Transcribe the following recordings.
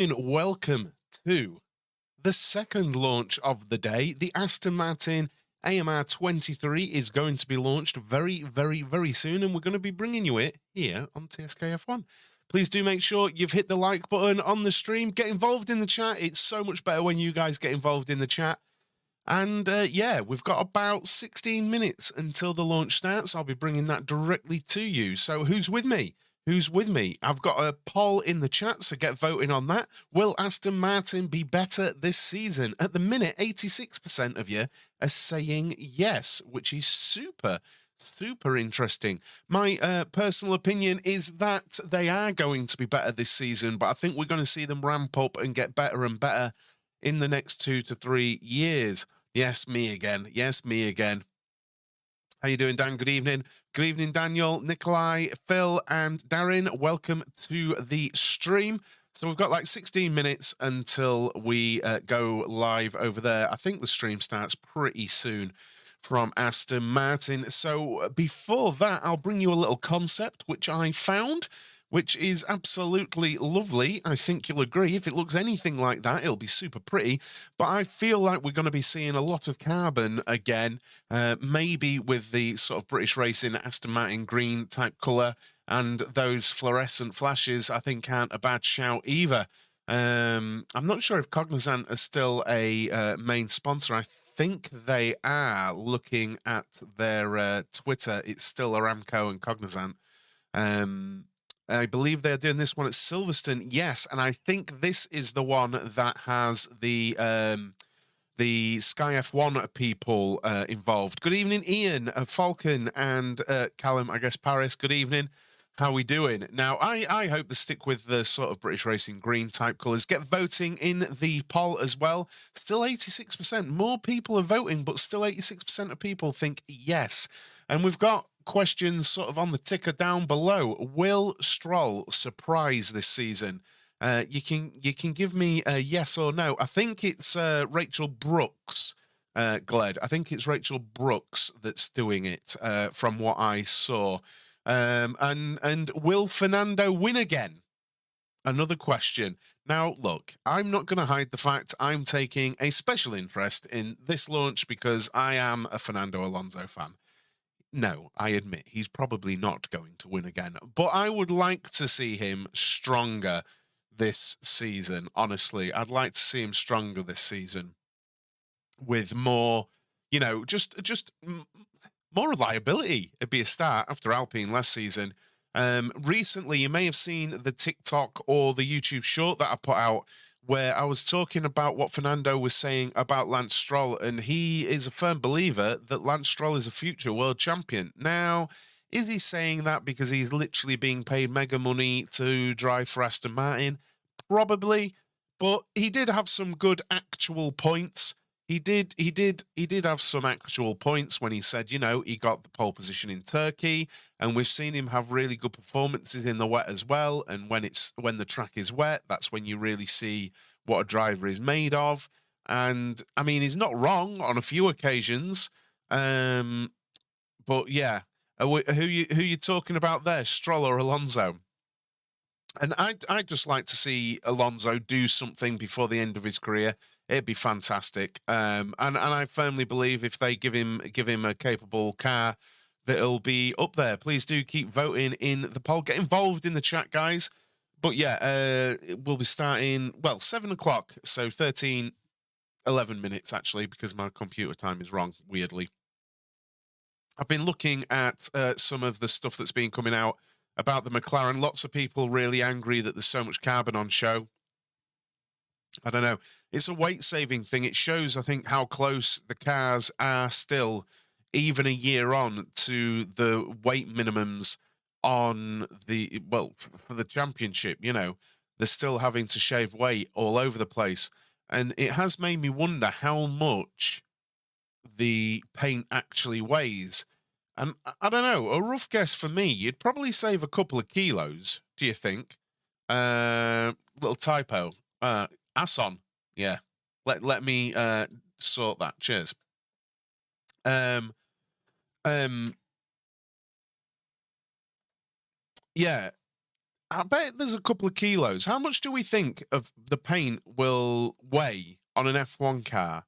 And welcome to the second launch of the day. The Aston Martin AMR23 is going to be launched very, very, very soon, and we're going to be bringing you it here on TSKF1. Please do make sure you've hit the like button on the stream. Get involved in the chat. It's so much better when you guys get involved in the chat. And yeah, we've got about 16 minutes until the launch starts. I'll be bringing that directly to you. So who's with me? Who's with me? I've got a poll in the chat, so get voting on that. Will Aston Martin be better this season? At the minute, 86% of you are saying yes, which is super, super interesting. My personal opinion is that they are going to be better this season, but I think we're going to see them ramp up and get better and better in the next 2 to 3 years. Yes, me again. Yes, me again. How you doing, Dan? Good evening. Good evening, Daniel, Nikolai, Phil, and Darren. Welcome to the stream. So we've got like 16 minutes until we go live over there. I think the stream starts pretty soon from Aston Martin. So before that, I'll bring you a little concept which I found, which is absolutely lovely. I think you'll agree. If it looks anything like that, it'll be super pretty. But I feel like we're going to be seeing a lot of carbon again, maybe with the sort of British racing Aston Martin green type colour, and those fluorescent flashes I think aren't a bad shout either. I'm not sure if Cognizant is still a main sponsor. I think they are. Looking at their Twitter, it's still Aramco and Cognizant. I believe they're doing this one at Silverstone, yes, and I think this is the one that has the Sky F1 people involved. Good evening, Ian, Falcon, and Callum, I guess, Paris. Good evening. How are we doing? Now, I hope they stick with the sort of British Racing green type colours. Get voting in the poll as well. Still 86%. More people are voting, but still 86% of people think yes. And we've got questions sort of on the ticker down below. Will Stroll surprise this season? You can give me a yes or no. I think it's Rachel Brooks, Gled. I think it's Rachel Brooks that's doing it from what I saw. And will Fernando win again? Another question. Now, look, I'm not going to hide the fact I'm taking a special interest in this launch because I am a Fernando Alonso fan. No, I admit he's probably not going to win again, but I would like to see him stronger this season. Honestly, I'd like to see him stronger this season with more, just more reliability. It'd be a start after Alpine last season. Recently, you may have seen the TikTok or the YouTube short that I put out where I was talking about what Fernando was saying about Lance Stroll, and he is a firm believer that Lance Stroll is a future world champion. Now, is he saying that because he's literally being paid mega money to drive for Aston Martin? Probably, but he did have some good actual points. He did have some actual points when he said, he got the pole position in Turkey, and we've seen him have really good performances in the wet as well. And when the track is wet, that's when you really see what a driver is made of. And I mean, he's not wrong on a few occasions. But yeah, who you talking about there, Stroll or Alonso? And I'd just like to see Alonso do something before the end of his career. It'd be fantastic. And I firmly believe if they give him a capable car, that it'll be up there. Please do keep voting in the poll. Get involved in the chat, guys. But yeah, we'll be starting, 7 o'clock. So 11 minutes, actually, because my computer time is wrong, weirdly. I've been looking at some of the stuff that's been coming out about the McLaren. Lots of people really angry that there's so much carbon on show. I don't know. It's a weight-saving thing. It shows, I think, how close the cars are still, even a year on, to the weight minimums on for the championship. They're still having to shave weight all over the place. And it has made me wonder how much the paint actually weighs. And I don't know, a rough guess for me, you'd probably save a couple of kilos, do you think? Little typo. Asson, yeah. Let me sort that. Cheers. Yeah. I bet there's a couple of kilos. How much do we think of the paint will weigh on an F1 car?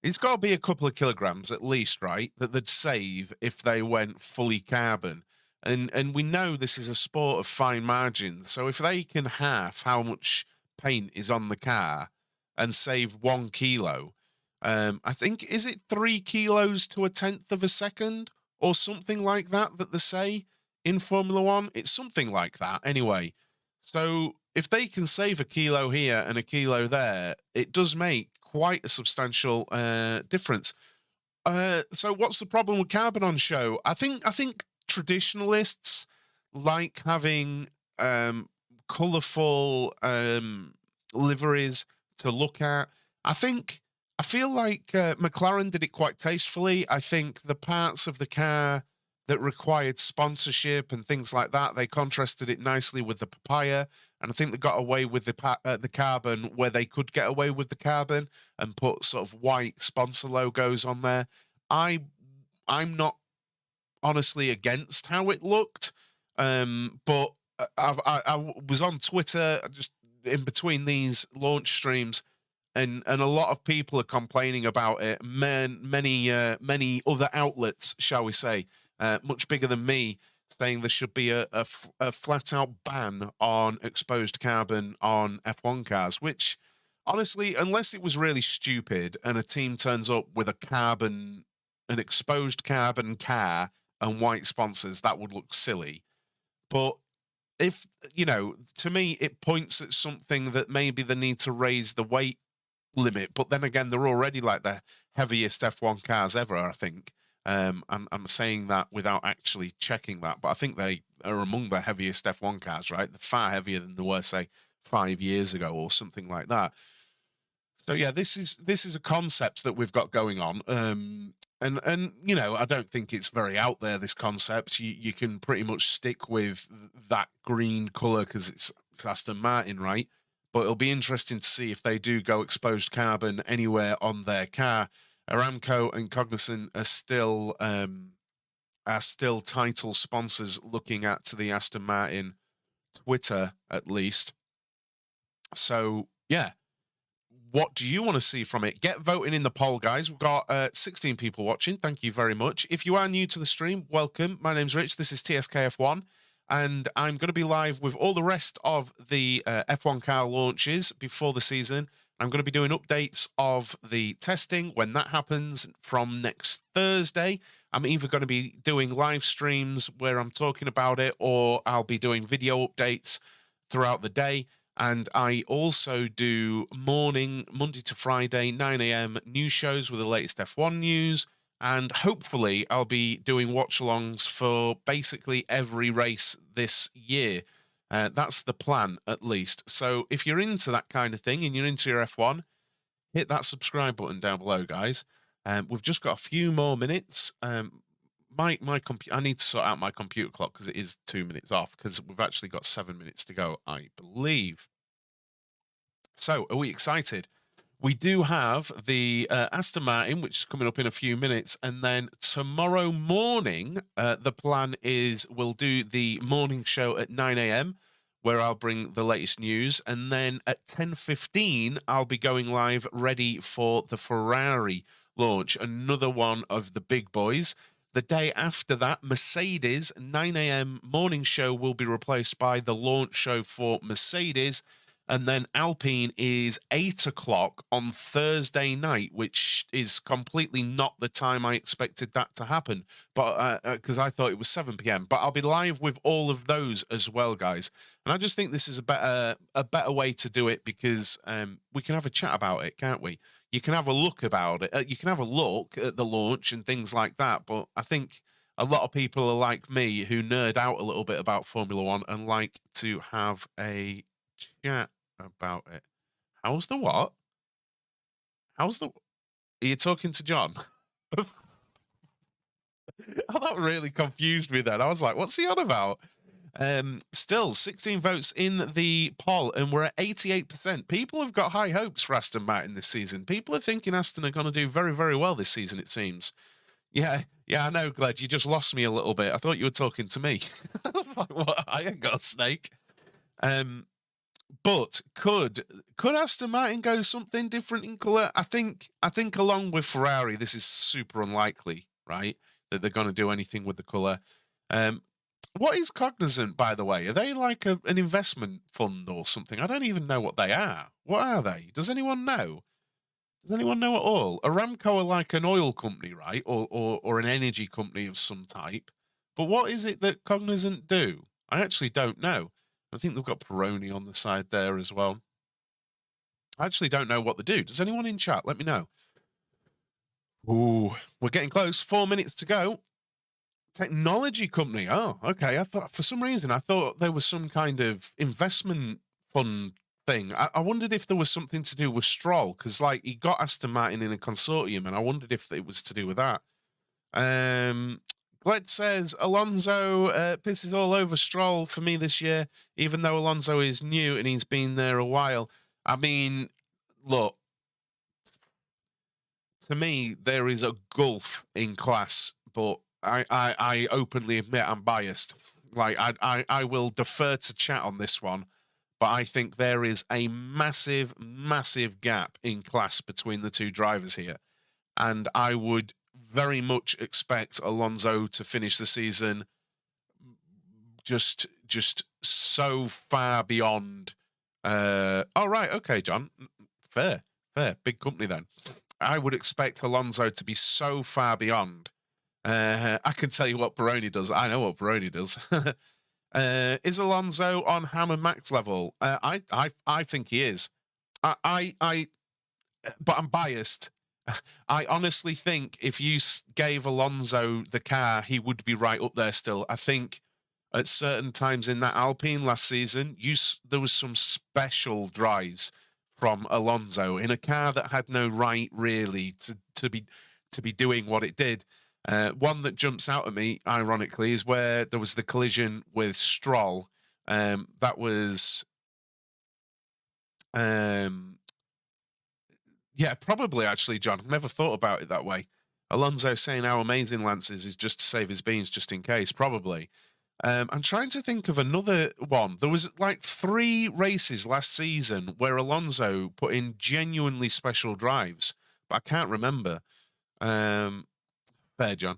It's got to be a couple of kilograms at least, right? That they'd save if they went fully carbon. And we know this is a sport of fine margins. So if they can half how much paint is on the car and save 1 kilo, I think, is it 3 kilos to a tenth of a second or something like that they say in Formula One? It's something like that anyway. So if they can save a kilo here and a kilo there, it does make quite a substantial difference. So what's the problem with carbon on show? I think traditionalists like having colourful liveries to look at. I feel like McLaren did it quite tastefully. I think the parts of the car that required sponsorship and things like that, they contrasted it nicely with the papaya, and I think they got away with the carbon where they could get away with the carbon and put sort of white sponsor logos on there. I'm not honestly against how it looked, but I was on Twitter just in between these launch streams, and a lot of people are complaining about it. Many other outlets, shall we say, much bigger than me, saying there should be a flat-out ban on exposed carbon on F1 cars, which, honestly, unless it was really stupid and a team turns up with an exposed carbon car and white sponsors, that would look silly. But if, to me, it points at something that maybe they need to raise the weight limit. But then again, they're already like the heaviest F1 cars ever, I think. I'm saying that without actually checking that, but I think they are among the heaviest F1 cars, right? They're far heavier than they were, say, 5 years ago or something like that. So yeah, this is a concept that we've got going on. And I don't think it's very out there, this concept. You can pretty much stick with that green colour because it's Aston Martin, right? But it'll be interesting to see if they do go exposed carbon anywhere on their car. Aramco and Cognizant are still title sponsors looking at the Aston Martin Twitter, at least. So, yeah. What do you want to see from it? Get voting in the poll, guys. We've got 16 people watching. Thank you very much. If you are new to the stream, welcome. My name's Rich. This is TSKF1. And I'm going to be live with all the rest of the F1 car launches before the season. I'm going to be doing updates of the testing when that happens from next Thursday. I'm either going to be doing live streams where I'm talking about it, or I'll be doing video updates throughout the day. And I also do morning, Monday to Friday, 9 a.m. news shows with the latest F1 news. And hopefully I'll be doing watch-alongs for basically every race this year. That's the plan, at least. So if you're into that kind of thing and you're into your F1, hit that subscribe button down below, guys. We've just got a few more minutes. I need to sort out my computer clock because it is 2 minutes off, because we've actually got 7 minutes to go, I believe. So, are we excited? We do have the Aston Martin, which is coming up in a few minutes, and then tomorrow morning, the plan is we'll do the morning show at 9 a.m., where I'll bring the latest news, and then at 10:15, I'll be going live ready for the Ferrari launch, another one of the big boys. The day after that, Mercedes, 9 a.m. morning show will be replaced by the launch show for Mercedes. And then Alpine is 8 o'clock on Thursday night, which is completely not the time I expected that to happen. But because I thought it was 7 p.m. But I'll be live with all of those as well, guys. And I just think this is a better way to do it, because we can have a chat about it, can't we? You can have a look about it. You can have a look at the launch and things like that. But I think a lot of people are like me, who nerd out a little bit about Formula One and like to have a chat about it. How's the what? Are you talking to John? That really confused me then. I was like, what's he on about? Still 16 votes in the poll, and we're at 88%. People have got high hopes for Aston Martin this season. People are thinking Aston are going to do very, very well this season, it seems. Yeah, Yeah, I know, Gled. You just lost me a little bit. I thought you were talking to me. I was like, what? I ain't got a snake. But could Aston Martin go something different in colour? I think along with Ferrari, this is super unlikely, right? That they're going to do anything with the colour. What is Cognizant, by the way? Are they like an investment fund or something? I don't even know what they are. What are they? Does anyone know? Does anyone know at all? Aramco are like an oil company, right? Or an energy company of some type. But what is it that Cognizant do? I actually don't know. I think they've got Peroni on the side there as well. I actually don't know what they do. Does anyone in chat? Let me know. Ooh, we're getting close. 4 minutes to go. Technology company. Oh, okay. I thought for some reason I thought there was some kind of investment fund thing. I wondered if there was something to do with Stroll because, like, he got Aston Martin in a consortium, and I wondered if it was to do with that. Gled says Alonso pisses all over Stroll for me this year, even though Alonso is new and he's been there a while. I mean, look, to me there is a gulf in class, but I openly admit I'm biased. Like, I will defer to chat on this one, but I think there is a massive, massive gap in class between the two drivers here. And I would very much expect Alonso to finish the season just so far beyond. Oh, right. Okay, John. Fair. Big company then. I would expect Alonso to be so far beyond. I can tell you what Peroni does. I know what Peroni does. Is Alonso on Ham and Max level? I think he is. But I'm biased. I honestly think if you gave Alonso the car, he would be right up there still. I think at certain times in that Alpine last season, there was some special drives from Alonso in a car that had no right really to be doing what it did. One that jumps out at me, ironically, is where there was the collision with Stroll. That was, yeah, probably actually, John. I've never thought about it that way. Alonso saying how amazing Lance is just to save his beans, just in case. Probably. I'm trying to think of another one. There was like 3 races last season where Alonso put in genuinely special drives, but I can't remember. Fair, John.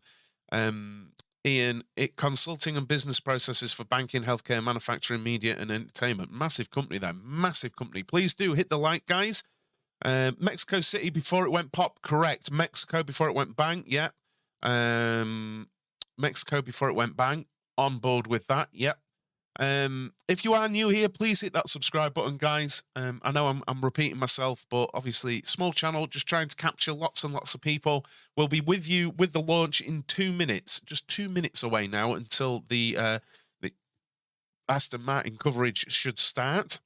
Ian, consulting and business processes for banking, healthcare, manufacturing, media, and entertainment. Massive company there. Massive company. Please do hit the like, guys. Mexico City before it went pop. Correct. Mexico before it went bang. Yeah. Mexico before it went bang. On board with that. Yep. If you are new here, please hit that subscribe button, guys. I know I'm repeating myself, but obviously small channel, just trying to capture lots and lots of people. We'll be with you with the launch in 2 minutes, just 2 minutes away now until the Aston Martin coverage should start.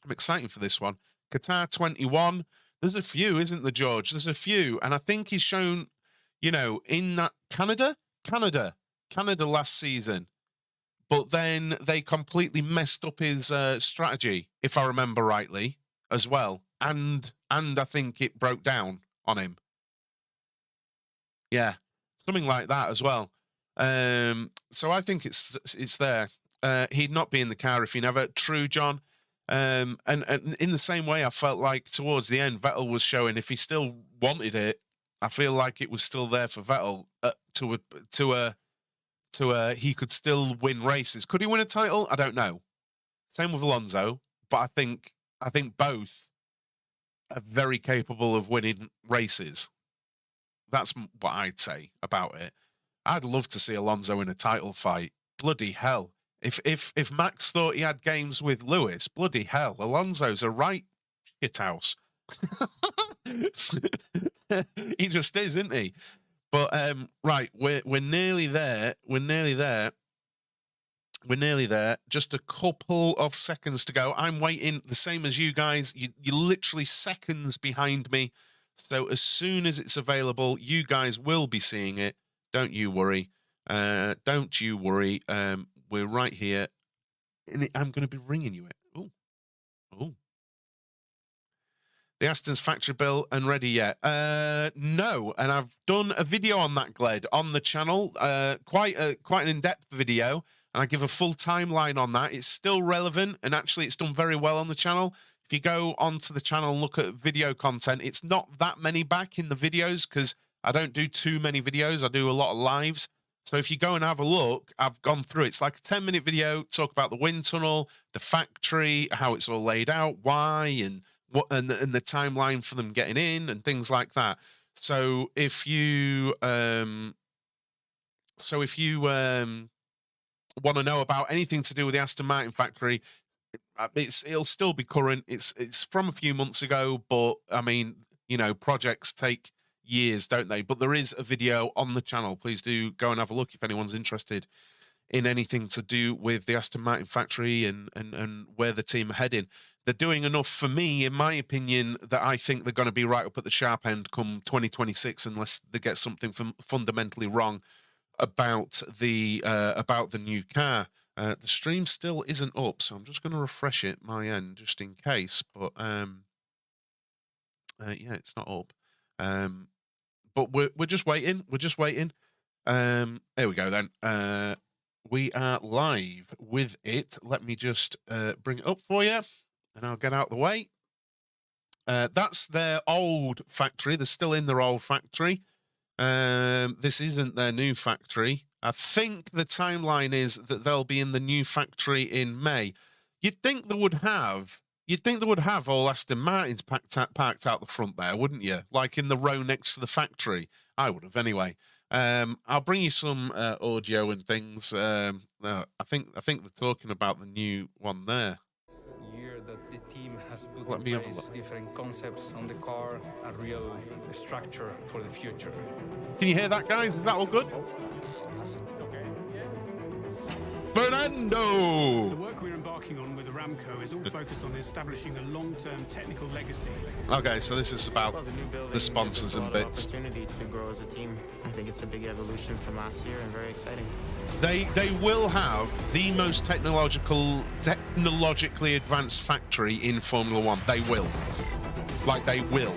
I'm excited for this one. Qatar 21. There's a few, isn't there, George? There's a few, and I think he's shown, in that Canada last season. But then they completely messed up his strategy, if I remember rightly, as well. And I think it broke down on him. Yeah, something like that as well. So I think it's there. He'd not be in the car if he never. True, John. And in the same way, I felt like towards the end, Vettel was showing if he still wanted it, I feel like it was still there for Vettel he could still win races. Could he win a title? I don't know. Same with Alonso, but I think both are very capable of winning races. That's what I'd say about it. I'd love to see Alonso in a title fight. Bloody hell. If Max thought he had games with Lewis, bloody hell, Alonso's a right shithouse. He just is, isn't he? But right, we're nearly there. We're nearly there. Just a couple of seconds to go. I'm waiting the same as you guys. You're literally seconds behind me. So as soon as it's available, you guys will be seeing it. Don't you worry. Don't you worry. We're right here. I'm going to be ringing you it. Oh. The Aston's factory built and ready yet? No, and I've done a video on that, Gled, on the channel. Quite an in-depth video, and I give a full timeline on that. It's still relevant, and actually it's done very well on the channel. If you go onto the channel and look at video content, it's not that many back in the videos because I don't do too many videos. I do a lot of lives. So if you go and have a look, I've gone through. It's like a 10-minute video, talk about the wind tunnel, the factory, how it's all laid out, why, and what, and the timeline for them getting in and things like that. So if you want to know about anything to do with the Aston Martin factory, it'll still be current. It's from a few months ago, but I mean, you know, projects take years, don't they? But there is a video on the channel. Please do go and have a look if anyone's interested in anything to do with the Aston Martin factory and where the team are heading. They're doing enough for me, in my opinion, that I think they're going to be right up at the sharp end come 2026, unless they get something fundamentally wrong about the new car. The stream still isn't up, so I'm just going to refresh it my end just in case. But yeah, it's not up. But we're just waiting. We're just waiting. There we go then. We are live with it. Let me just bring it up for you, and I'll get out of the way. That's their old factory. They're still in their old factory. This isn't their new factory. I think the timeline is that they'll be in the new factory in May. You'd think they would have all Aston Martins parked out the front there, wouldn't you? Like in the row next to the factory. I would have anyway. I'll bring you some audio and things. I think they're talking about the new one there. That the team has put Let me have a look. Different concepts on the car, a real structure for the future. Can you hear that, guys? Is that all good? Fernando! The work we're embarking on with Aramco is all focused on establishing a long-term technical legacy. Okay, so this is about the sponsors and bits. Opportunity to grow as a team. I think it's a big evolution from last year and very exciting. They will have the most technologically advanced factory in Formula One. They will. Like, they will.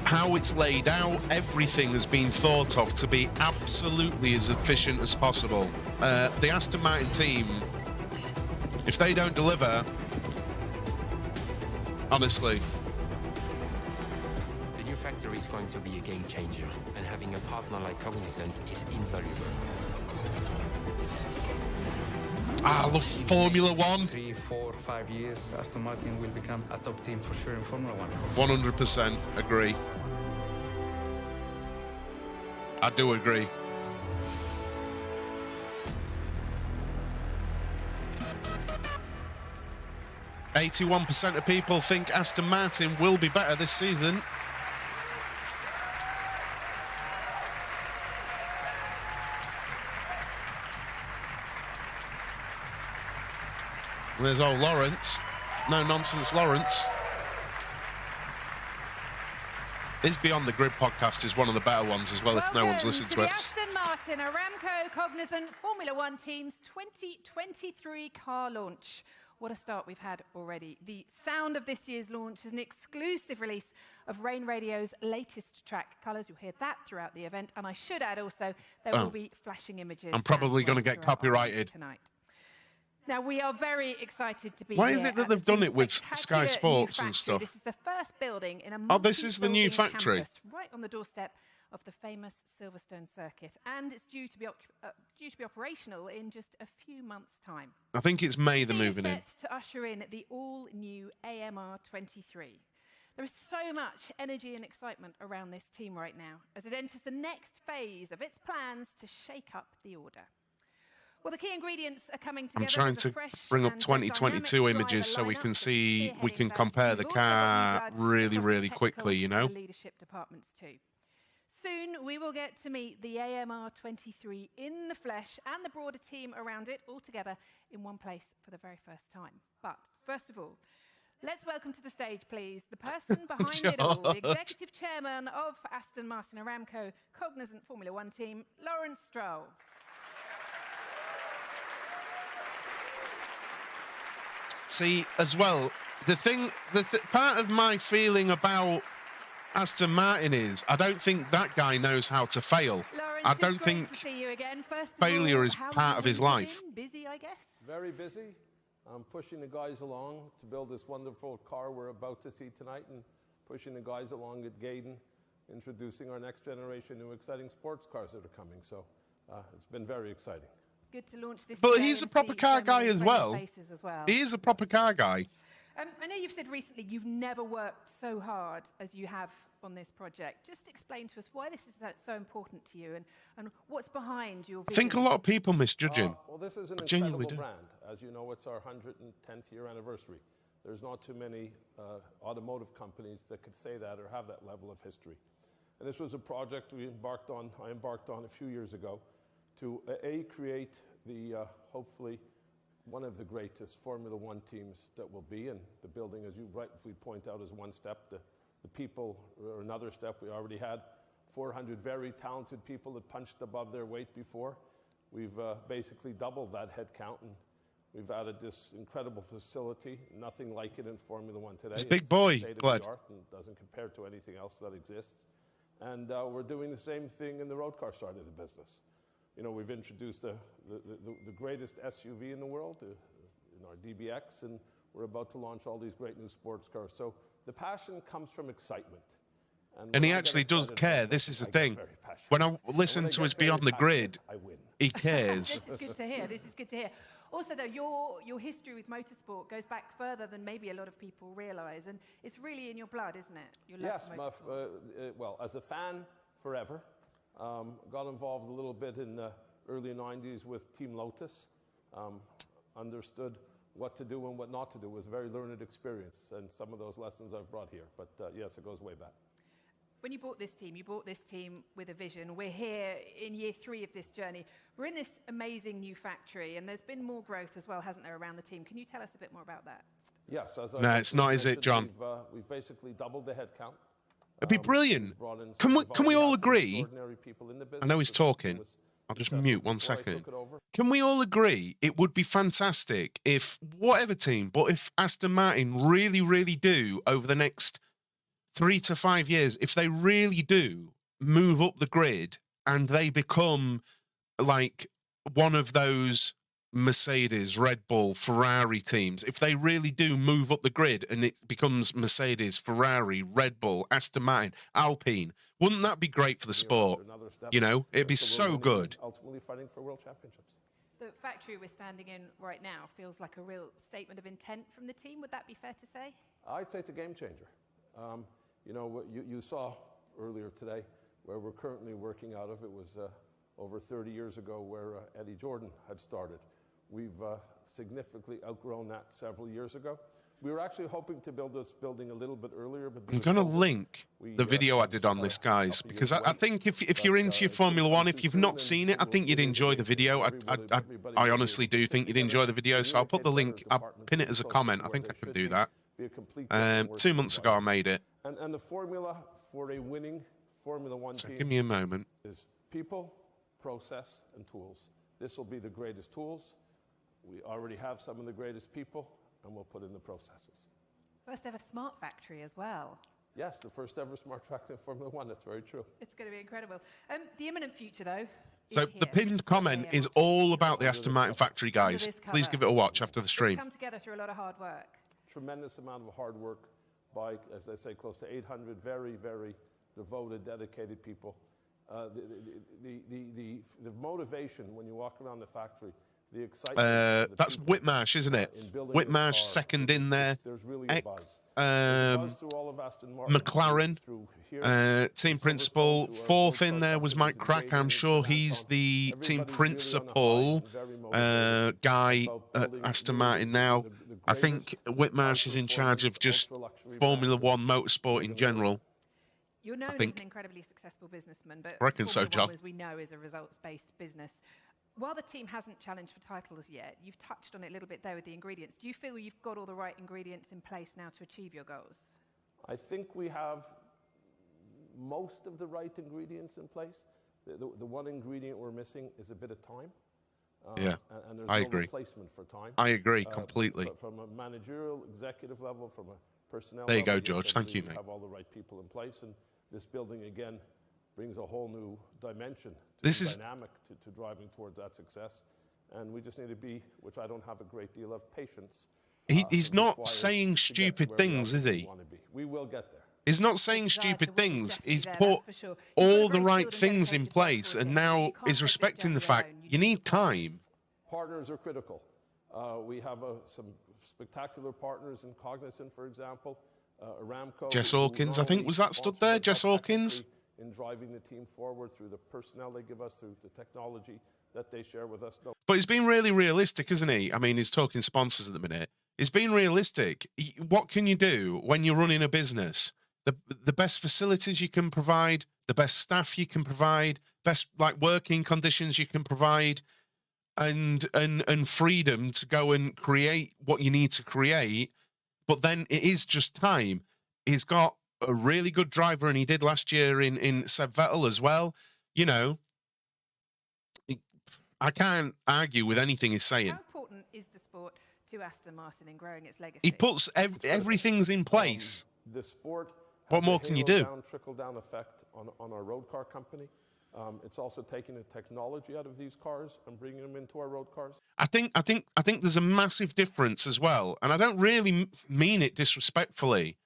How it's laid out, everything has been thought of to be absolutely as efficient as possible. The Aston Martin team, if they don't deliver, honestly. The new factory is going to be a game changer, and having a partner like Cognizant is invaluable. I love Formula One. 3, 4, 5 years, Aston Martin will become a top team for sure in Formula One. 100% agree. I do agree. %81% of people think Aston Martin will be better this season. There's old Lawrence. No nonsense, Lawrence. This Beyond the Grid podcast is one of the better ones as well, if no one's listened to it. The Aston Martin Aramco Cognizant Formula One team's 2023 car launch. What a start we've had already. The sound of this year's launch is an exclusive release of Rain Radio's latest track, Colours. You'll hear that throughout the event. And I should add also, there will be flashing images. I'm probably going to get copyrighted tonight. Now, we are very excited to be Why here. is it that they've done it with Sky Sports and stuff? This is the first building in a this is the new factory. campus, right on the doorstep of the famous Silverstone circuit, and it's due to be operational in just a few months' time. I think it's May they're moving in. Set to usher in the all-new AMR23. There is so much energy and excitement around this team right now as it enters the next phase of its plans to shake up the order. Well, the key ingredients are coming together. I'm trying to bring up 2022 images so we can see, we can compare the car really, really quickly, you know. Leadership departments too. Soon we will get to meet the AMR23 in the flesh and the broader team around it all together in one place for the very first time. But first of all, let's welcome to the stage, please, the person behind it all, the executive chairman of Aston Martin Aramco Cognizant Formula One team, Lance Stroll. See, as well, part of my feeling about Aston Martin is I don't think that guy knows how to fail. Lawrence, I don't it's great think to see you again. First of failure all, is how part has of the his week life. been? Busy, I guess. Very busy. I'm pushing the guys along to build this wonderful car we're about to see tonight, and pushing the guys along at Gaydon, introducing our next generation new exciting sports cars that are coming. So it's been very exciting. Good to launch this. But today he's a and proper see car so guy many as friendly well. faces as well. He is a proper car guy. I know you've said recently you've never worked so hard as you have on this project. Just explain to us why this is so important to you and what's behind your vision. I think a lot of people misjudge him. Well, this is an I genuinely incredible do. brand. As you know, it's our 110th year anniversary. There's not too many automotive companies that could say that or have that level of history. And this was a project I embarked on a few years ago to create the hopefully one of the greatest Formula One teams that will be. And the building, as you rightfully point out, is one step. The people are another step. We already had 400 very talented people that punched above their weight before. We've basically doubled that head count, and we've added this incredible facility. Nothing like it in Formula One today. It's a big boy, Glad. And doesn't compare to anything else that exists. And we're doing the same thing in the road car side of the business. You know, we've introduced the greatest SUV in the world in our DBX, and we're about to launch all these great new sports cars. So the passion comes from excitement. And he actually does care. This is the thing. When I listen to his Beyond the Grid, he cares. This is good to hear. This is good to hear. Also, though, your history with motorsport goes back further than maybe a lot of people realise, and it's really in your blood, isn't it? Your love for motorsport. Well, as a fan, forever. Got involved a little bit in the early 90s with Team Lotus. Understood what to do and what not to do. It was a very learned experience, and some of those lessons I've brought here. But yes, it goes way back. When you bought this team with a vision. We're here in year 3 of this journey. We're in this amazing new factory, and there's been more growth as well, hasn't there, around the team? Can you tell us a bit more about that? Yes. No, it's not, is it, John? We've basically doubled the head count. It'd be brilliant. Can we all agree? I know he's talking. I'll just mute 1 second. Can we all agree it would be fantastic if, whatever team, but if Aston Martin really, really do, over the next 3 to 5 years, if they really do move up the grid and they become like one of those Mercedes, Red Bull, Ferrari teams, if they really do move up the grid and it becomes Mercedes, Ferrari, Red Bull, Aston Martin, Alpine, wouldn't that be great for the sport? You know, it'd be so good. Ultimately fighting for world championships. The factory we're standing in right now feels like a real statement of intent from the team. Would that be fair to say? I'd say it's a game changer. You know, you saw earlier today where we're currently working out of. It was over 30 years ago where Eddie Jordan had started. We've significantly outgrown that several years ago. We were actually hoping to build this building a little bit earlier. But I'm going to link the video I did on this, guys, because I think if you're into your Formula One, if you've not seen it, I think you'd enjoy the video. I honestly do think you'd enjoy the video, so I'll put the link, I'll pin it as a comment. I think I can do that. 2 months ago I made it. And the formula for a winning Formula One team give me a moment. Is people, process, and tools. This will be the greatest tools. We already have some of the greatest people, and we'll put in the processes. First ever smart factory as well. Yes, the first ever smart factory in Formula One. That's very true. It's going to be incredible. The imminent future, though. So the pinned comment is all about the Aston Martin factory, guys. Please give it a watch after the stream. It's come together through a lot of hard work. Tremendous amount of hard work by, as I say, close to 800 very, very devoted, dedicated people. The motivation when you walk around the factory, the excitement. That's Whitmarsh, isn't it? Whitmarsh second in there. McLaren, team principal. Fourth in there was Mike Krack. I'm sure he's the team principal guy at Aston Martin now. I think Whitmarsh is in charge of just Formula One motorsport in general. You're known as an incredibly successful businessman, but I reckon so, John. As we know, is a results-based business. While the team hasn't challenged for titles yet, you've touched on it a little bit there with the ingredients. Do you feel you've got all the right ingredients in place now to achieve your goals? I think we have most of the right ingredients in place. The one ingredient we're missing is a bit of time. Yeah, and there's I no agree. replacement for time. I agree completely. But from a managerial, executive level, from a personnel There you level, go, George. yes, I Thank believe you, we mate. have all the right people in place, and this building, again, brings a whole new dimension to This the is- dynamic to driving towards that success. And we just need to be, which I don't have a great deal of patience. He's not required saying to get to stupid where we things, is ultimately he? want to be. We will get there. He's not saying Desire stupid to win is things. definitely He's there, put that's for sure. You've got a all the great right field and things in dedicated place, workforce and here. You now can't is take this respecting the journey fact alone. you need time. Partners are critical. We have some spectacular partners in Cognizant, for example, Aramco. Jess who Hawkins, not I think, only was that stood sponsor, there? but Jess help Hawkins? technically in driving the team forward through the personnel they give us, through the technology that they share with us. No. But he's been really realistic, isn't he? I mean, he's talking sponsors at the minute. He's been realistic. What can you do when you're running a business? The best facilities you can provide, the best staff you can provide, best like working conditions you can provide, and freedom to go and create what you need to create. But then it is just time. He's got a really good driver, and he did last year in Seb Vettel as well. You know, I can't argue with anything he's saying. How important is the sport to Aston Martin in growing its legacy? He puts everything's in place. The sport What has more a can you do? trickle-down effect on our road car company. It's also taking the technology out of these cars and bringing them into our road cars. I think there's a massive difference as well, and I don't really mean it disrespectfully,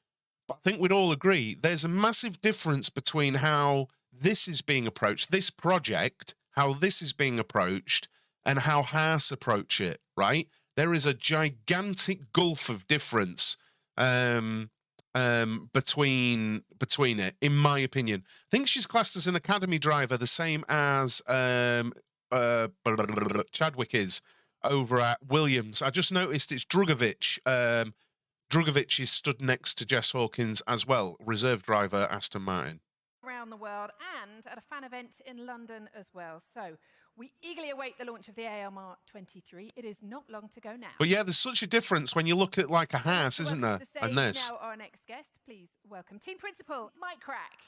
but I think we'd all agree there's a massive difference between how this is being approached, this project, how this is being approached, and how Haas approach it. Right? There is a gigantic gulf of difference between it, in my opinion. I think she's classed as an academy driver, the same as Chadwick is over at Williams. I just noticed it's Drugovic. Drugovic is stood next to Jess Hawkins as well, reserve driver, Aston Martin. Around the world and at a fan event in London as well. So we eagerly await the launch of the AMR23. It is not long to go now. But yeah, there's such a difference when you look at like a Haas, isn't there? Welcome to the And stage this. now our next guest. Please welcome team principal Mike Krack.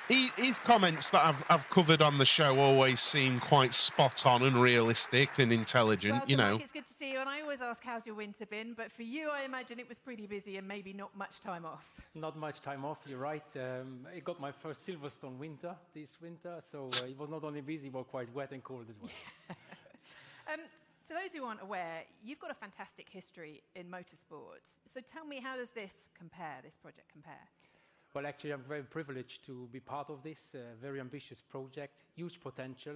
His comments that I've covered on the show always seem quite spot on and realistic and intelligent, Welcome, you know. Mike, it's good to see you. And I always ask, how's your winter been? But for you, I imagine it was pretty busy and maybe not much time off. Not much time off, you're right. I got my first Silverstone winter this winter, so it was not only busy, but quite wet and cold as well. To those who aren't aware, you've got a fantastic history in motorsports. So tell me, how does this project compare? Well, actually, I'm very privileged to be part of this very ambitious project, huge potential.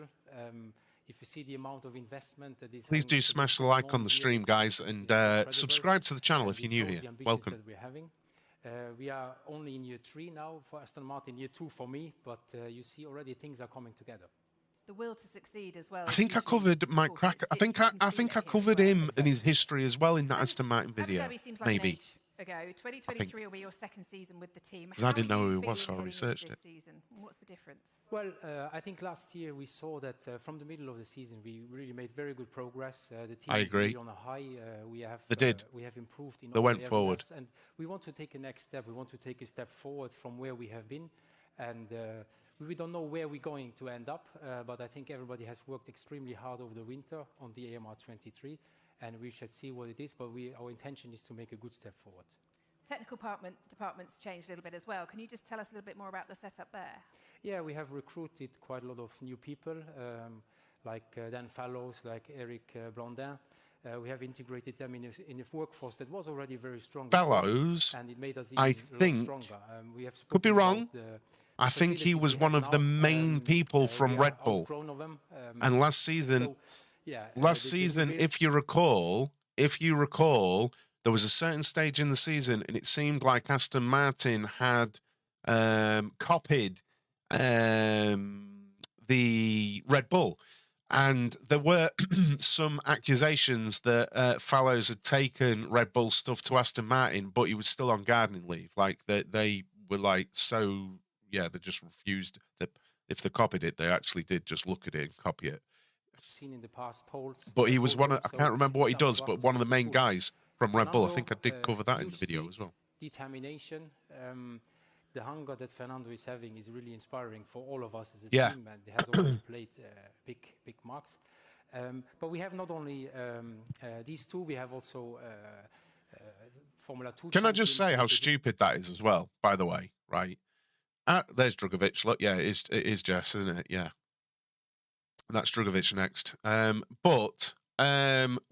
If you see the amount of investment that is... Please do smash the like on the stream, guys, and subscribe to the channel if you're new here. Welcome. That we're having. We are only in year 3 now for Aston Martin, year 2 for me, but you see already things are coming together. The will to succeed as well. I think I covered Mike Krack. I think I covered him and his history as well in that Aston Martin video. Abu Dhabi seems like Maybe. an age ago. 2023 will be your second season with the team. I didn't know who he was, so I How are you feeling researched this it. season? What's the difference? Well, I think last year we saw that from the middle of the season we really made very good progress. The team I is agree. really on a high. They did. We have improved in They all went areas, forward. and we want to take a next step. We want to take a step forward from where we have been, and we don't know where we're going to end up. But I think everybody has worked extremely hard over the winter on the AMR23, and we should see what it is. But our intention is to make a good step forward. Technical department's changed a little bit as well. Can you just tell us a little bit more about the setup there? Yeah, we have recruited quite a lot of new people, like Dan Fallows, like Eric Blondin. We have integrated them in a workforce that was already very strong. Fellows, and it made us even I a think, lot stronger. We have could be spoken wrong. about the I think he facilities was we one have of the now. main people from We are Red Bull. outgrown of them. And last season, So, yeah, last the season, build- if you recall, there was a certain stage in the season, and it seemed like Aston Martin had copied the Red Bull, and there were some accusations that Fallows had taken Red Bull stuff to Aston Martin, but he was still on gardening leave. Like they were like, so yeah, they just refused that. If they copied it, they actually did just look at it and copy it. seen in the past polls. But he was one of, I So can't remember what he it's up does, to but us one of the to main push. guys from Red Bull. I Fernando, think I did cover that in the huge video as well. Determination. the hunger that Fernando is having is really inspiring for all of us as a Yeah. team, and he has already played big marks. But we have not only these two, we have also Formula 2. Can I just say how champions. stupid that is as well, by the way, right? There's Drugovic. Look, yeah, it is Jess, isn't it? Yeah. That's Drugovic next. But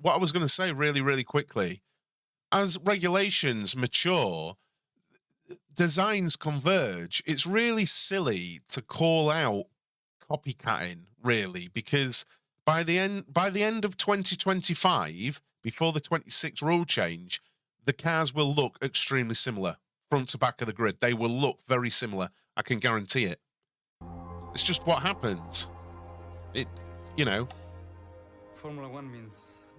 what I was going to say really, really quickly, as regulations mature, designs converge, it's really silly to call out copycatting, really, because by the end of 2025, before the 26 rule change, the cars will look extremely similar, front to back of the grid. They will look very similar. I can guarantee it. It's just what happens. Formula One means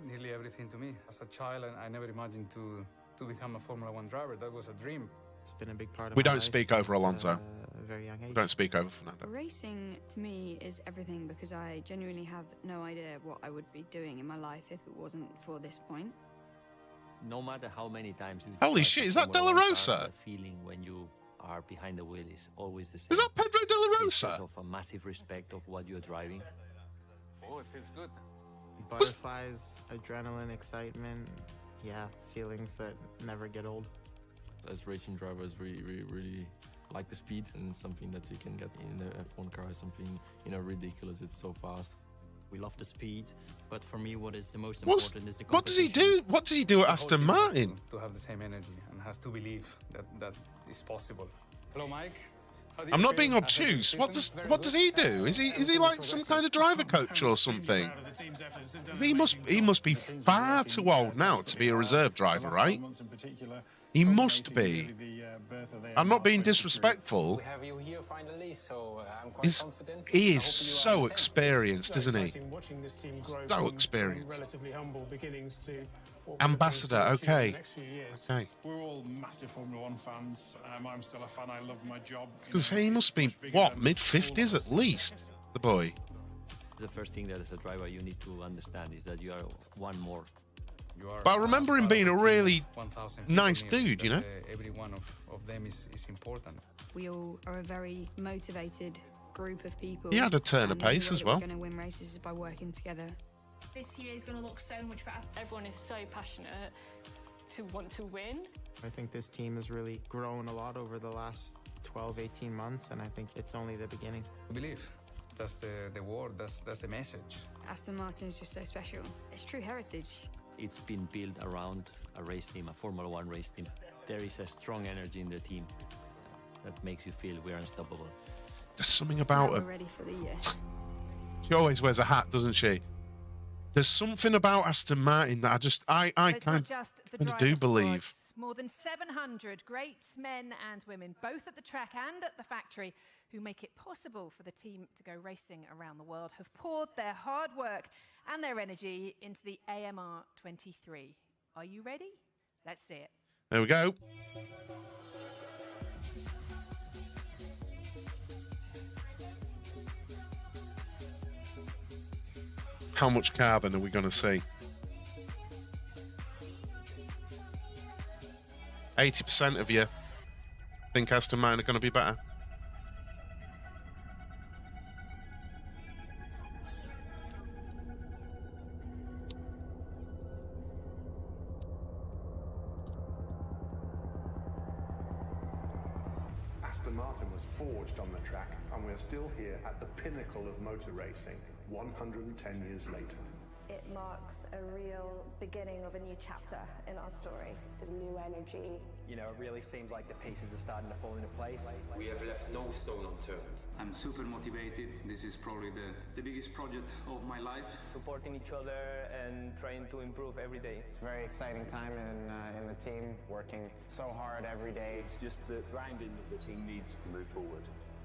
nearly everything to me. As a child, I never imagined to become a Formula One driver. That was a dream. It's been a big part of We my don't life speak since over Alonso. a very young age. We don't speak over Fernando. Racing to me is everything because I genuinely have no idea what I would be doing in my life if it wasn't for this point. No matter how many times you Holy try shit, to is that Formula De La One Rosa? car, the feeling when you are behind the wheel is always the same. Is that Pedro De La It's Rosa? of a massive respect of what you're driving. Oh, it feels good. Butterflies, adrenaline, excitement. Yeah, feelings that never get old. As racing drivers, really like the speed, and something that you can get in the F1 car is something, ridiculous. It's so fast. We love the speed, but for me, what is the most What's- important is the What does he competition. do? What does he do at Aston Martin? To have the same energy and has to believe that is possible. Hello, Mike. How do you I'm not feel being after the obtuse. What season? does what does he do? Is he like some kind of driver coach or something? He must be far too old now to be a reserve driver, right? He must be. I'm not being disrespectful. We have you here finally, so I'm quite He's, confident. he is so experienced, isn't he? Watching this team grow So from experienced. relatively humble beginnings to what Ambassador, we're going to achieve okay. in the next few years. Okay. We're all massive Formula One fans. I'm still a fan. I love my job. Because he must be, what, mid-50s at least, the boy. The first thing that as a driver you need to understand is that you are one more. But I remember him being a really 1,000 nice people dude, you know? Every one of them is important. We all are a very motivated group of people. He had a turn of and pace the way as that well. We're going to win races is by working together. This year is going to look so much better. Everyone is so passionate to want to win. I think this team has really grown a lot over the last 12, 18 months, and I think it's only the beginning. Believe. That's the word. That's the message. Aston Martin is just so special. It's true heritage. It's been built around a race team, a Formula One race team. There is a strong energy in the team that makes you feel we're unstoppable. There's something about Now him. we're ready for the year. She always wears a hat, doesn't she? There's something about Aston Martin that I It's kind not just the of driver do squad. believe. More than 700 great men and women, both at the track and at the factory, who make it possible for the team to go racing around the world, have poured their hard work and their energy into the AMR23. Are you ready? Let's see it. There we go. How much carbon are we going to see? 80% of you think Aston Martin are going to be better. Aston Martin was forged on the track, and we're still here at the pinnacle of motor racing, 110 years later. It marks a real beginning of a new chapter in our story. There's new energy. You know, it really seems like the pieces are starting to fall into place. We have left no stone unturned. I'm super motivated. This is probably the biggest project of my life. Supporting each other and trying to improve every day. It's a very exciting time in the team, working so hard every day. It's just the grounding that the team needs to move forward.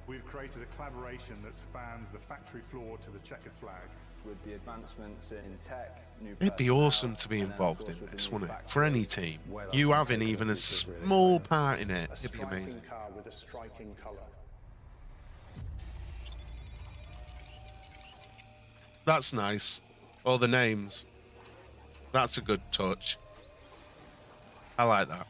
We've created a collaboration that spans the factory floor to the checkered flag. With the advancements in tech, new It'd be awesome to be involved in this, wouldn't it? For any team. You having even a small part in it, it'd be amazing. Car with a striking colour. That's nice. All the names. That's a good touch. I like that.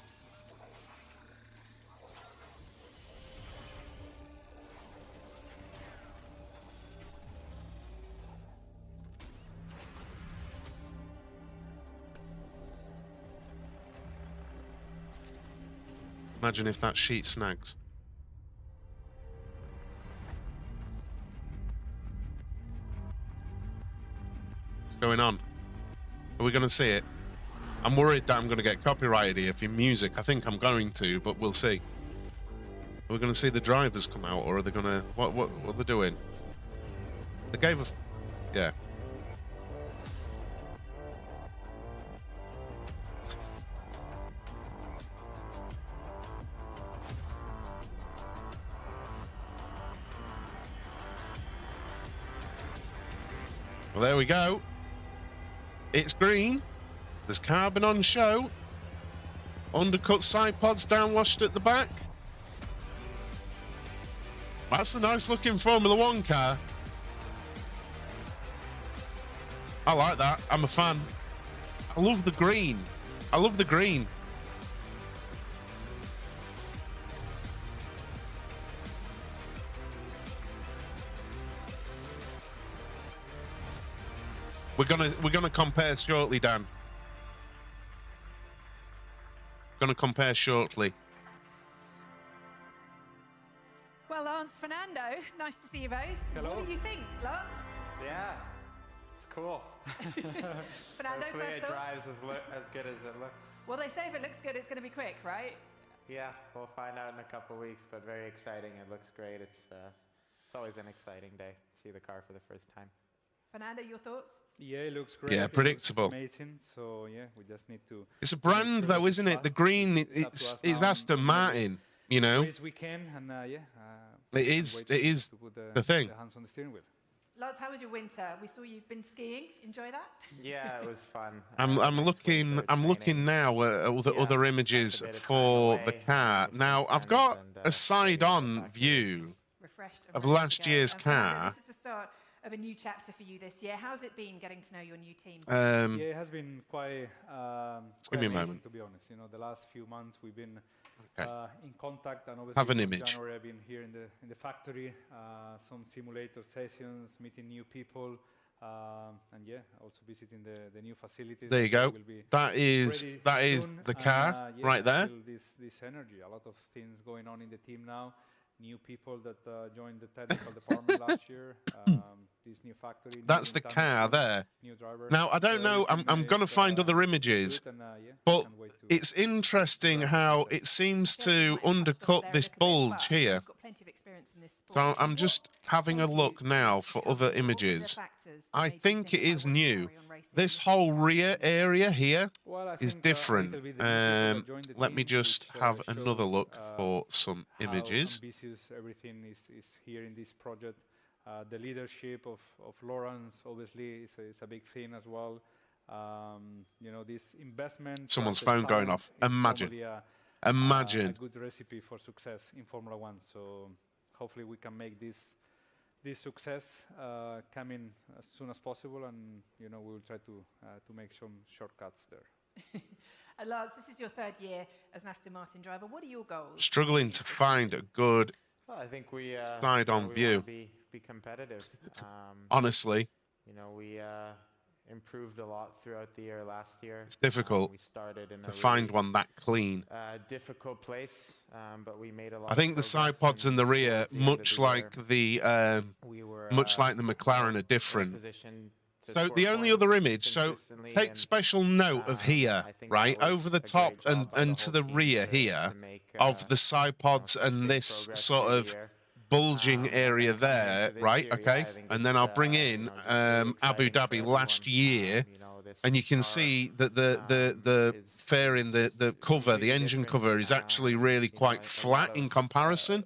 Imagine if that sheet snags. What's going on? Are we going to see it? I'm worried that I'm going to get copyrighted here for music. I think I'm going to, but we'll see. Are we going to see the drivers come out, or are they going to... What are they doing? They gave us... Yeah. Well, there we go. It's green. There's carbon on show. Undercut side pods downwashed at the back. That's a nice looking Formula One car. I like that. I'm a fan. I love the green. I love the green. We're gonna compare shortly, Dan. Gonna compare shortly. Well, Lance, Fernando, nice to see you both. Hello. What do you think, Lance? Yeah, it's cool. Fernando, hopefully first it thoughts? drives as good as it looks. Well, they say if it looks good, it's going to be quick, right? Yeah, we'll find out in a couple of weeks, but very exciting. It looks great. It's always an exciting day to see the car for the first time. Fernando, your thoughts? Yeah, it looks great. Yeah, predictable. Amazing. So yeah, we just need to. It's a brand, though, isn't it? The green. It's Aston Martin. You know. We can, and yeah. It is the thing. The hands on the steering wheel. Lance, how was your winter? We saw you've been skiing. Enjoy that? Yeah, it was fun. I'm looking now at other images for the car. Now I've got a side-on view of last year's car. This is the start of a new chapter for you this year. How's it been getting to know your new team? Yeah, it has been quite give me a amazing, moment. to be honest. You know, the last few months we've been in contact, and obviously Have an from image. January I've been here in the factory, some simulator sessions, meeting new people, and yeah, also visiting the new facilities. There you go. We'll be That is ready soon, the car and, yeah, right there. I feel this energy. A lot of things going on in the team now. New people that joined the technical department last year. This new factory. That's the car there. New drivers. Now I don't know. I'm going to find other images, but it's interesting how it seems to undercut this bulge here. So I'm just having a look now for other images. I think it is new. This whole rear area here is different. Let me just have another look for some images. How ambitious everything is here in this project. The leadership of Lawrence obviously is a big thing as well. You know, this investment. Someone's phone going off. Imagine. Imagine. A good recipe for success in Formula One. So hopefully we can make this success come in as soon as possible, and you know we'll try to make some shortcuts there. And Lance, this is your third year as an Aston Martin driver. What are your goals? Struggling to find a good Well, I think we side-on we view. wanna be competitive. Honestly, you know, we improved a lot throughout the year last year. it's difficult we started in to a find really, one that clean. difficult place, but we made a lot. I think the side pods and the rear, much like the McLaren, are different. So the only other image, so take special note of here, right, over the top and to the rear here of the side pods and this sort of bulging area there, right, okay, and then I'll bring in Abu Dhabi last year, and you can see that the fairing, the cover, the engine cover is actually really quite flat in comparison.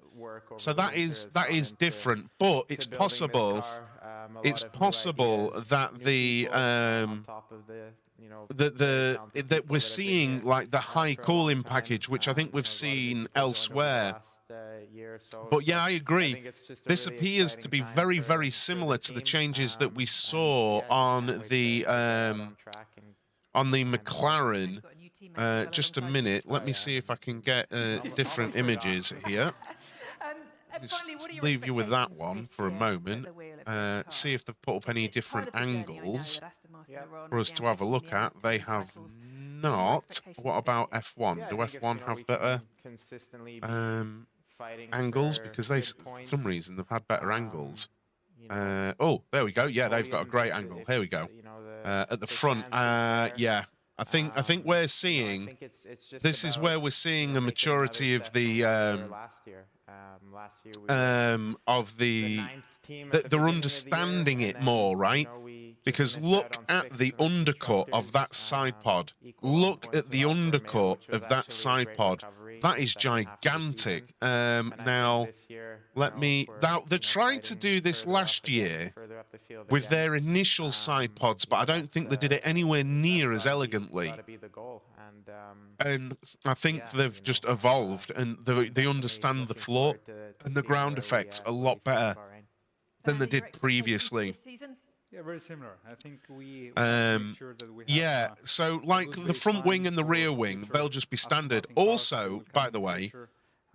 So that is different, but it's possible. It's possible that that we're seeing like the high cooling package, which I think we've seen elsewhere. But yeah, I agree. This appears to be very, very similar to the changes that we saw on the McLaren. Just a minute. Let me see if I can get different images here. Just leave you with that one for a moment. See if they've put up any different angles for us to have a look at. They have not, what about F1? Yeah, Do I think F1 if, have we better can consistently be fighting angles? for Because they, good for points, some reason, they've had better angles. you know, Oh, there we go. Yeah, they've got a podiums, great angle. if, Here we go. you know, At the front, chance is there. yeah. I think we're You know, I seeing. think it's just This is about, where we're seeing a making maturity another of step from the where we were last year. Last year we were of the ninth team at the they're beginning understanding of the year, it and more, then, right? you know, we just Because missed look out on at 6 the undercut of that side pod. Look at the undercut of that side pod. That is gigantic. Now, let me. Now, they tried to do this last year with their initial side pods, but I don't think they did it anywhere near as elegantly. And I think they've just evolved, and they understand the floor and the ground effects a lot better than they did previously. Yeah, very similar. I think we Um, sure that we have, yeah, so like the front wing and the rear wing, they'll just be standard. Also, by the way,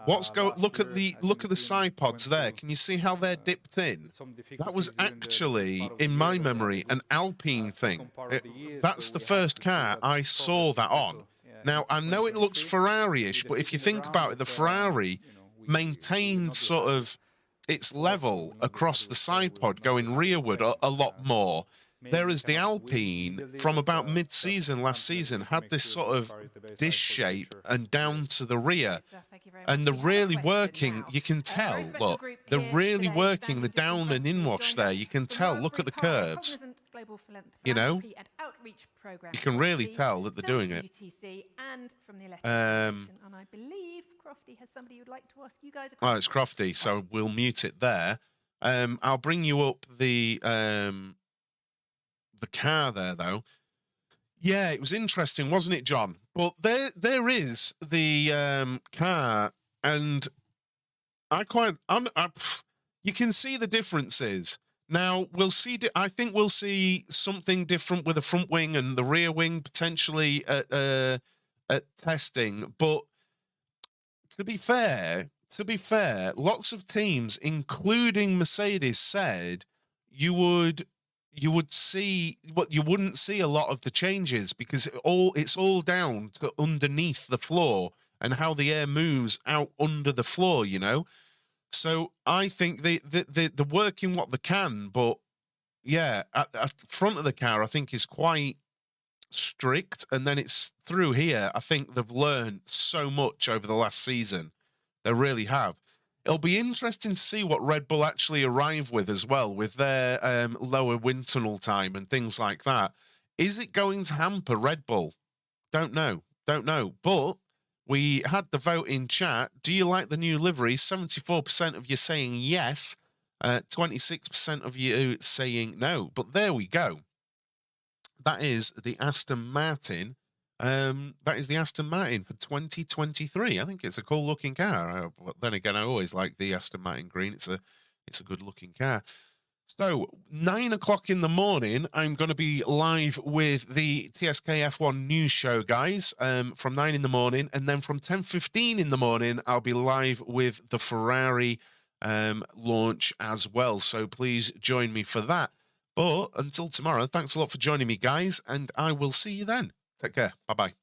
look at the side pods there. Can you see how they're dipped in? That was actually, in my memory, an Alpine thing. That's the first car I saw that on. Now, I know it looks Ferrari-ish, but if you think about it, the Ferrari maintained sort of its level across the side pod going rearward a lot more. Whereas the Alpine, from about mid-season last season, had this sort of dish shape and down to the rear. And they're really working, you can tell, look, they're really working the down and inwash there. You can tell, look at the curves. You know, you can really tell that they're doing it. And I believe Crofty has somebody who'd like to ask you guys a question. Well, it's Crofty, so we'll mute it there. I'll bring you up the car there, though. Yeah, it was interesting, wasn't it, John? But there is the car, and you can see the differences. Now, we'll see. I think we'll see something different with the front wing and the rear wing potentially at testing. But to be fair, lots of teams, including Mercedes, said you wouldn't see a lot of the changes because it's all down to underneath the floor and how the air moves out under the floor, you know. So I think they're working what they can, but yeah, at the front of the car I think is quite strict, and then it's through here. I think they've learned so much over the last season. They really have. It'll be interesting to see what Red Bull actually arrive with as well, with their lower wind tunnel time and things like that. Is it going to hamper Red Bull? Don't know. But we had the vote in chat. Do you like the new livery? 74% of you saying yes. 26% of you saying no. But there we go. That is the Aston Martin. That is the Aston Martin for 2023. I think it's a cool looking car. But then again, I always like the Aston Martin green. It's a good looking car. So 9 o'clock in the morning, I'm going to be live with the TSK F1 news show, guys, from 9 in the morning. And then from 10:15 in the morning, I'll be live with the Ferrari launch as well. So please join me for that. But until tomorrow, thanks a lot for joining me, guys. And I will see you then. Take care. Bye-bye.